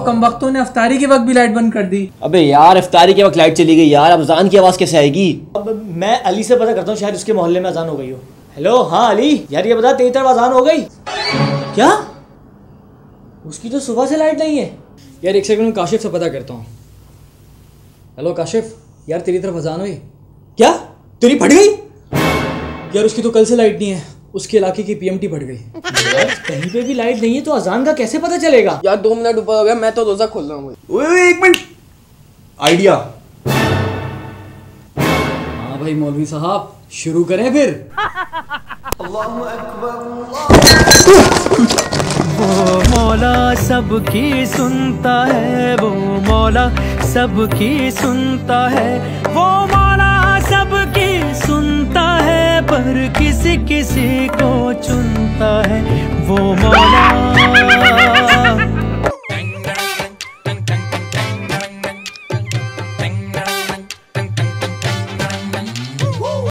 कम वक्तों ने अफ्तारी के वक्त भी लाइट बंद कर दी। अबे यार इफ्तारी के वक्त लाइट चली गई यार, अब अजान की आवाज कैसे आएगी? अब मैं अली से पता करता हूँ, शायद उसके मोहल्ले में अजान हो गई हो। हेलो, हाँ अली यार, ये बता तेरी तरफ अजान हो गई क्या? उसकी तो सुबह से लाइट नहीं है यार। एक सेकंड में काशिफ से पता करता हूँ। हेलो काशिफ, यार तेरी तरफ अजान हुई क्या? तेरी फट गई यार? उसकी तो कल से लाइट नहीं है, उसके इलाके की पीएमटी फट गई। कहीं पे भी लाइट नहीं है तो अजान का कैसे पता चलेगा यार? 2 मिनट ऊपर हो गया, मैं तो रोजा खोल रहा हूँ। एक मिनट, आइडिया। हाँ भाई मौलवी साहब, शुरू करें फिर। वो मौला सबकी सुनता है, वो मौला सबकी सुनता है, वो मौला सबकी सुनता है, पर किसी किसी को चुनता है वो मौला।